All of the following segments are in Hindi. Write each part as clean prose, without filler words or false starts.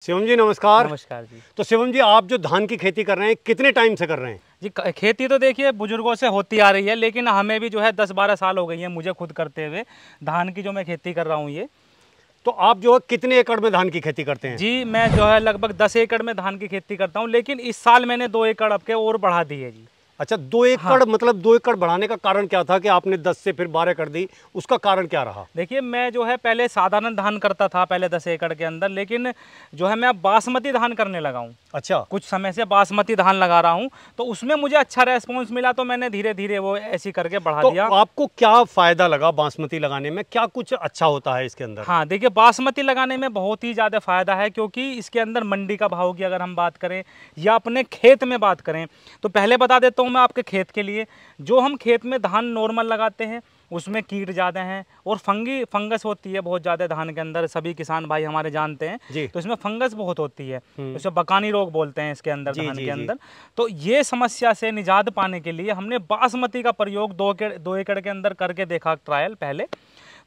शिवम जी नमस्कार। नमस्कार जी। तो शिवम जी, आप जो धान की खेती कर रहे हैं कितने टाइम से कर रहे हैं? जी खेती तो देखिए बुजुर्गों से होती आ रही है, लेकिन हमें भी जो है 10-12 साल हो गई है मुझे खुद करते हुए धान की जो मैं खेती कर रहा हूँ ये। तो आप जो है कितने एकड़ में धान की खेती करते हैं? जी मैं जो है लगभग 10 एकड़ में धान की खेती करता हूँ, लेकिन इस साल मैंने 2 एकड़ अब के और बढ़ा दी है जी। अच्छा, 2 एकड़ हाँ। मतलब 2 एकड़ बढ़ाने का कारण क्या था कि आपने 10 से फिर 12 कर दी? उसका कारण क्या रहा? देखिए मैं जो है पहले साधारण धान करता था पहले 10 एकड़ के अंदर, लेकिन जो है मैं अब बासमती धान करने लगा हूँ। अच्छा। कुछ समय से बासमती धान लगा रहा हूँ, तो उसमें मुझे अच्छा रेस्पॉन्स मिला, तो मैंने धीरे धीरे वो ऐसी करके बढ़ा तो दिया। आपको क्या फायदा लगा बासमती लगाने में? क्या कुछ अच्छा होता है इसके अंदर? हाँ देखिए, बासमती लगाने में बहुत ही ज़्यादा फ़ायदा है, क्योंकि इसके अंदर मंडी का भाव की अगर हम बात करें या अपने खेत में बात करें, तो पहले बता देता हूँ मैं आपके खेत के लिए। जो हम खेत में धान नॉर्मल लगाते हैं उसमें कीट ज़्यादा हैं और फंगस होती है बहुत ज़्यादा धान के अंदर, सभी किसान भाई हमारे जानते हैं। जी। तो इसमें फंगस बहुत होती है, उसे बकानी रोग बोलते हैं इसके अंदर, धान के अंदर। तो ये समस्या से निजात पाने के लिए हमने बासमती का प्रयोग 2 एकड़ के अंदर करके देखा ट्रायल पहले।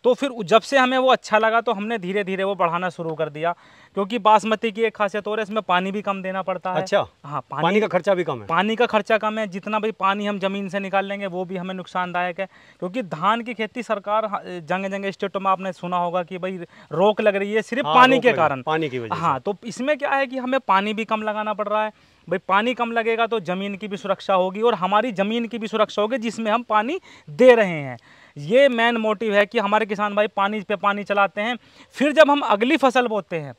तो फिर जब से हमें वो अच्छा लगा तो हमने धीरे धीरे वो बढ़ाना शुरू कर दिया, क्योंकि बासमती की एक खासियत और है, इसमें पानी भी कम देना पड़ता है। अच्छा। हाँ, पानी का खर्चा भी कम है? पानी का खर्चा कम है। जितना भी पानी हम जमीन से निकाल लेंगे वो भी हमें नुकसानदायक है, क्योंकि धान की खेती सरकार जगह जगह स्टेटों में आपने सुना होगा कि भाई रोक लग रही है सिर्फ पानी के कारण, पानी की वजह से। हाँ, तो इसमें क्या है कि हमें पानी भी कम लगाना पड़ रहा है। भाई पानी कम लगेगा तो ज़मीन की भी सुरक्षा होगी और हमारी ज़मीन की भी सुरक्षा होगी जिसमें हम पानी दे रहे हैं। ये मेन मोटिव है कि हमारे किसान भाई पानी पे पानी चलाते हैं। फिर जब हम अगली फसल बोते हैं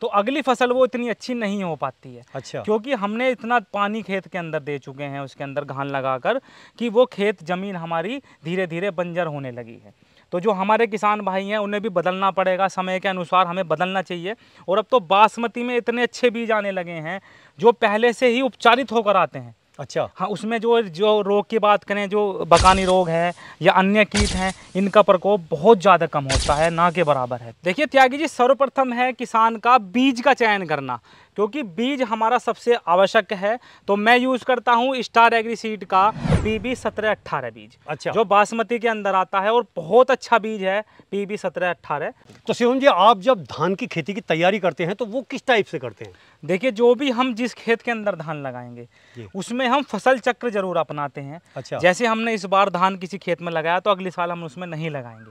तो अगली फसल वो इतनी अच्छी नहीं हो पाती है। अच्छा। क्योंकि हमने इतना पानी खेत के अंदर दे चुके हैं उसके अंदर घान लगाकर कि वो खेत ज़मीन हमारी धीरे धीरे बंजर होने लगी है। तो जो हमारे किसान भाई हैं उन्हें भी बदलना पड़ेगा, समय के अनुसार हमें बदलना चाहिए। और अब तो बासमती में इतने अच्छे बीज आने लगे हैं जो पहले से ही उपचारित होकर आते हैं। अच्छा। हाँ, उसमें जो रोग की बात करें, जो बकानी रोग है या अन्य कीट हैं, इनका प्रकोप बहुत ज़्यादा कम होता है, ना के बराबर है। देखिए त्यागी जी, सर्वप्रथम है किसान का बीज का चयन करना, क्योंकि बीज हमारा सबसे आवश्यक है। तो मैं यूज़ करता हूँ स्टार एग्री सीड का PB 1718 बीज। अच्छा। जो बासमती के अंदर आता है और बहुत अच्छा बीज है PB 1718। तो शिवम जी, आप जब धान की खेती की तैयारी करते हैं तो वो किस टाइप से करते हैं? देखिए, जो भी हम जिस खेत के अंदर धान लगाएंगे उसमें हम फसल चक्र जरूर अपनाते हैं। अच्छा। जैसे हमने इस बार धान किसी खेत में लगाया तो अगले साल हम उसमें नहीं लगाएंगे,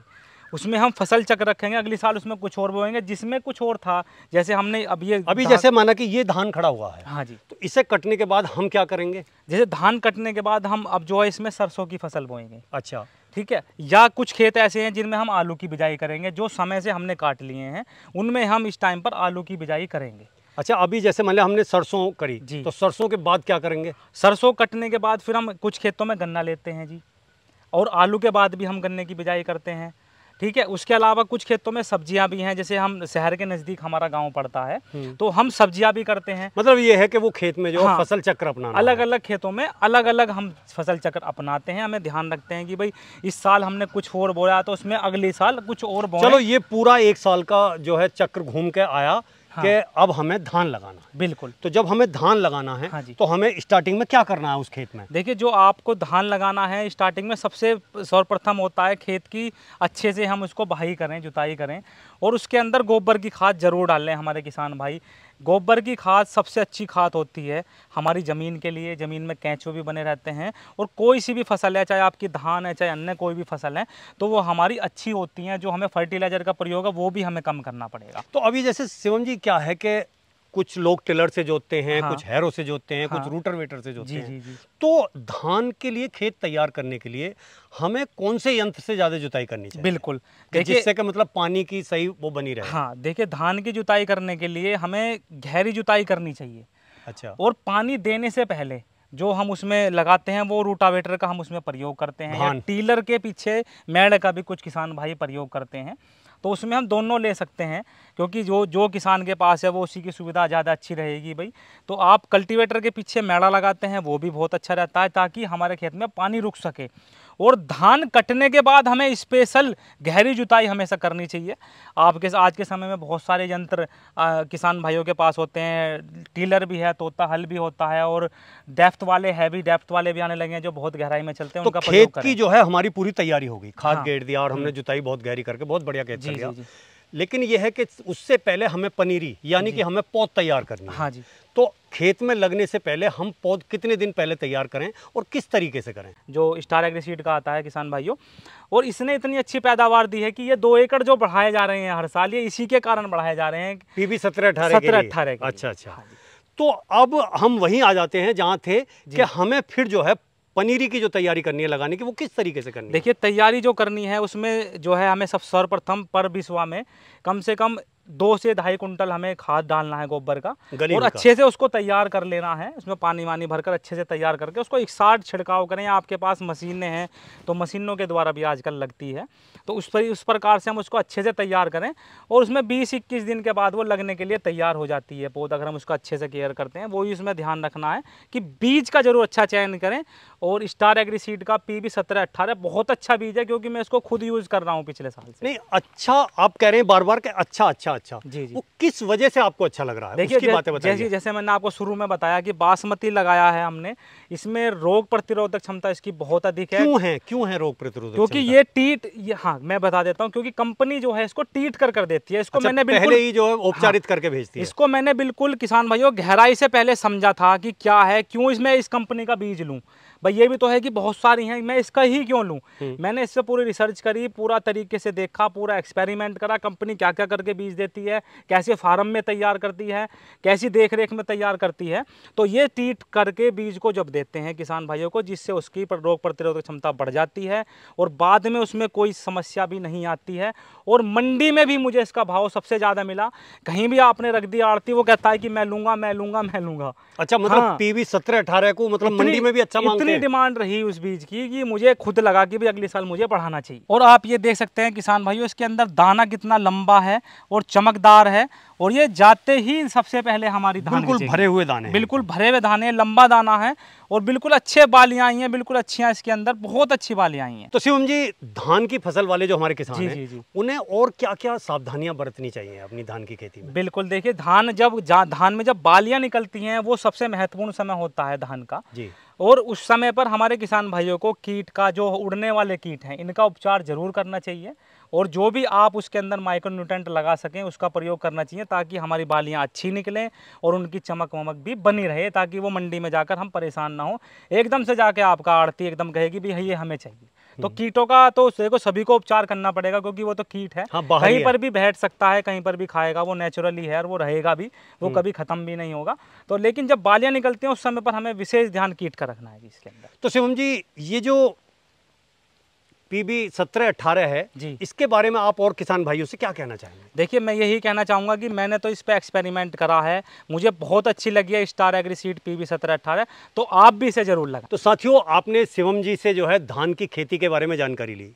उसमें हम फसल चक्र रखेंगे, अगले साल उसमें कुछ और बोएंगे जिसमें कुछ और था। जैसे हमने अभी जैसे माना कि ये धान खड़ा हुआ है। हाँ जी। तो इसे कटने के बाद हम क्या करेंगे? जैसे धान कटने के बाद हम अब जो है इसमें सरसों की फसल बोएंगे। अच्छा। ठीक है। या कुछ खेत ऐसे हैं जिनमें हम आलू की बिजाई करेंगे, जो समय से हमने काट लिए हैं उनमें हम इस टाइम पर आलू की बिजाई करेंगे। अच्छा, अभी जैसे मान लिया हमने सरसों करी जी, तो सरसों के बाद क्या करेंगे? सरसों कटने के बाद फिर हम कुछ खेतों में गन्ना लेते हैं जी, और आलू के बाद भी हम गन्ने की बिजाई करते हैं। ठीक है। उसके अलावा कुछ खेतों में सब्जियां भी हैं, जैसे हम शहर के नज़दीक हमारा गांव पड़ता है तो हम सब्जियां भी करते हैं। मतलब ये है कि वो खेत में जो फसल चक्र अपनाना, अलग अलग खेतों में अलग अलग हम फसल चक्र अपनाते हैं। हमें ध्यान रखते हैं कि भाई इस साल हमने कुछ और बोया तो उसमें अगले साल कुछ और बोएं। चलो, ये पूरा एक साल का जो है चक्र घूम के आया कि अब हमें धान लगाना है। बिल्कुल। तो जब हमें धान लगाना है तो हमें स्टार्टिंग में क्या करना है उस खेत में? देखिए, जो आपको धान लगाना है स्टार्टिंग में सबसे सर्वप्रथम होता है खेत की अच्छे से हम उसको बहाई करें, जुताई करें, और उसके अंदर गोबर की खाद जरूर डालें। हमारे किसान भाई, गोबर की खाद सबसे अच्छी खाद होती है हमारी ज़मीन के लिए। ज़मीन में केंचुए भी बने रहते हैं और कोई सी भी फसल है, चाहे आपकी धान है चाहे अन्य कोई भी फसल है, तो वो हमारी अच्छी होती हैं। जो हमें फर्टिलाइज़र का प्रयोग है वो भी हमें कम करना पड़ेगा। तो अभी जैसे शिवम जी, क्या है कि कुछ लोग टिलर से जोतते हैं, कुछ हैरो से जोतते हैं, कुछ रूटरवेटर से जोतते हैं। जी। तो धान के लिए खेत तैयार करने के लिए हमें कौन से यंत्र से ज़्यादा जुताई करनी चाहिए? बिल्कुल, जिससे कि मतलब पानी की सही वो बनी रहे। हाँ, देखिए, धान की जुताई करने के लिए हमें गहरी जुताई करनी चाहिए। अच्छा। और पानी देने से पहले जो हम उसमें लगाते हैं वो रूटावेटर का हम उसमें प्रयोग करते हैं, या टीलर के पीछे मेड़ का भी कुछ किसान भाई प्रयोग करते हैं। तो उसमें हम दोनों ले सकते हैं, क्योंकि जो किसान के पास है वो उसी की सुविधा ज़्यादा अच्छी रहेगी भाई। तो आप कल्टीवेटर के पीछे मेड़ा लगाते हैं वो भी बहुत अच्छा रहता है, ताकि हमारे खेत में पानी रुक सके। और धान कटने के बाद हमें स्पेशल गहरी जुताई हमेशा करनी चाहिए। आपके आज के समय में बहुत सारे यंत्र किसान भाइयों के पास होते हैं, टीलर भी है, तोता हल भी होता है, और डेप्थ वाले हैवी डेप्थ वाले भी आने लगे हैं जो बहुत गहराई में चलते हैं। तो उनका प्रयोग खेत की जो है हमारी पूरी तैयारी हो गई, खाद गेड़ दिया और हमने जुताई बहुत गहरी करके बहुत बढ़िया खेत कर दिया। लेकिन यह है कि उससे पहले हमें पनीरी यानी कि हमें पौध तैयार करनी है। हाँ जी। तो खेत में लगने से पहले हम पौध कितने दिन पहले तैयार करें और किस तरीके से करें? जो स्टार एग्री सीड का आता है किसान भाइयों, और इसने इतनी अच्छी पैदावार दी है कि ये 2 एकड़ जो बढ़ाए जा रहे हैं हर साल, ये इसी के कारण बढ़ाए जा रहे हैं। PB 17-18 अच्छा अच्छा। हाँ, तो अब हम वहीं आ जाते हैं जहाँ थे कि हमें फिर जो है पनीरी की जो तैयारी करनी है लगाने की, वो किस तरीके से करनी है? देखिए तैयारी जो करनी है उसमें जो है हमें सब सर्वप्रथम पर बिस्वा में कम से कम 2 से 2.5 कुंटल हमें खाद डालना है गोबर का, और अच्छे से उसको तैयार कर लेना है। उसमें पानी वानी भरकर अच्छे से तैयार करके उसको 160 छिड़काव करें। आपके पास मशीनें हैं तो मशीनों के द्वारा भी आजकल लगती है, तो उस प्रकार से हम उसको अच्छे से तैयार करें और उसमें 20-21 दिन के बाद वो लगने के लिए तैयार हो जाती है पौध। अगर हम उसका अच्छे से केयर करते हैं, वही उसमें ध्यान रखना है कि बीज का जरूर अच्छा चयन करें। और स्टार एग्री सीड का PB 17-18 बहुत अच्छा बीज है, क्योंकि मैं इसको खुद यूज कर रहा हूँ पिछले साल से। नहीं अच्छा, आप कह रहे हैं बार बार कि अच्छा अच्छा अच्छा जी जी, वो किस वजह से आपको अच्छा लग रहा है? देखिए जैसे मैंने आपको शुरू में बताया कि बासमती लगाया है हमने, इसमें रोग प्रतिरोधक क्षमता इसकी बहुत अधिक है। क्यों है रोग प्रतिरोधक? क्योंकि ये हाँ मैं बता देता हूँ, क्योंकि कंपनी जो है इसको टीट कर देती है। इसको मैंने बिल्कुल पहले ही जो है उपचारित करके भेजती है। इसको मैंने बिल्कुल किसान भाइयों गहराई से पहले समझा था कि क्या है, क्यों इसमें इस कंपनी का बीज लूं। भाई ये भी तो है कि बहुत सारी हैं, मैं इसका ही क्यों लूं? मैंने इस पे पूरी रिसर्च करी, पूरा तरीके से देखा, पूरा एक्सपेरिमेंट करा, कंपनी क्या क्या करके बीज देती है, कैसे फार्म में तैयार करती है, कैसी देख रेख में तैयार करती है। तो ये ट्रीट करके बीज को जब देते हैं किसान भाइयों को, जिससे उसकी रोग प्रतिरोधक क्षमता बढ़ जाती है और बाद में उसमें कोई समस्या भी नहीं आती है। और मंडी में भी मुझे इसका भाव सबसे ज़्यादा मिला। कहीं भी आपने रख दिया आड़ती, वो कहता है कि मैं लूंगा मैं लूंगा मैं लूंगा। अच्छा, मतलब PB 17-18 को मतलब मंडी में भी अच्छा मांगते हैं। डिमांड रही उस बीज की कि मुझे खुद लगा कि भी अगले साल मुझे बढ़ाना चाहिए। और आप ये देख सकते हैं किसान भाइयों, इसके अंदर दाना कितना लंबा है और चमकदार है, और ये जाते ही सबसे पहले हमारी धान बिल्कुल भरे हुए दाने, बिल्कुल भरे हुए दाने, लंबा दाना है और बिल्कुल अच्छे बालियां आई हैं, बिल्कुल अच्छी हैं इसके अंदर, बहुत अच्छी बालियां आई हैं। तो शिवम जी, धान की फसल वाले जो हमारे किसान हैं, उन्हें और क्या क्या सावधानियां बरतनी चाहिए अपनी धान की खेती में? बिल्कुल देखिए, धान में जब बालियां निकलती हैं वो सबसे महत्वपूर्ण समय होता है धान का जी। और उस समय पर हमारे किसान भाइयों को कीट का, जो उड़ने वाले कीट हैं, इनका उपचार जरूर करना चाहिए। और जो भी आप उसके अंदर माइक्रोन्यूट्रेंट लगा सकें उसका प्रयोग करना चाहिए, ताकि हमारी बालियां अच्छी निकलें और उनकी चमक वमक भी बनी रहे, ताकि वो मंडी में जाकर हम परेशान ना हो। एकदम से जाके आपका आड़ती एकदम कहेगी भी ये हमें चाहिए। तो कीटों का तो देखो सभी को उपचार करना पड़ेगा, क्योंकि वो तो कीट है। हाँ, कहीं पर भी बैठ सकता है, कहीं पर भी खाएगा, वो नेचुरली है और वो रहेगा भी, वो कभी खत्म भी नहीं होगा। तो लेकिन जब बालियां निकलती हैं उस समय पर हमें विशेष ध्यान कीट का रखना है जी इसके अंदर। तो शिवम जी, ये जो PB 17-18 है जी, इसके बारे में आप और किसान भाइयों से क्या कहना चाहेंगे? देखिए मैं यही कहना चाहूँगा कि मैंने तो इस पे एक्सपेरिमेंट करा है, मुझे बहुत अच्छी लगी है स्टार एग्री सीड PB 17-18, तो आप भी इसे जरूर लगाएं। तो साथियों, आपने शिवम जी से जो है धान की खेती के बारे में जानकारी ली,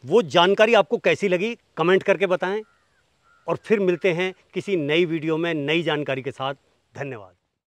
वो जानकारी आपको कैसी लगी कमेंट करके बताएं, और फिर मिलते हैं किसी नई वीडियो में नई जानकारी के साथ। धन्यवाद।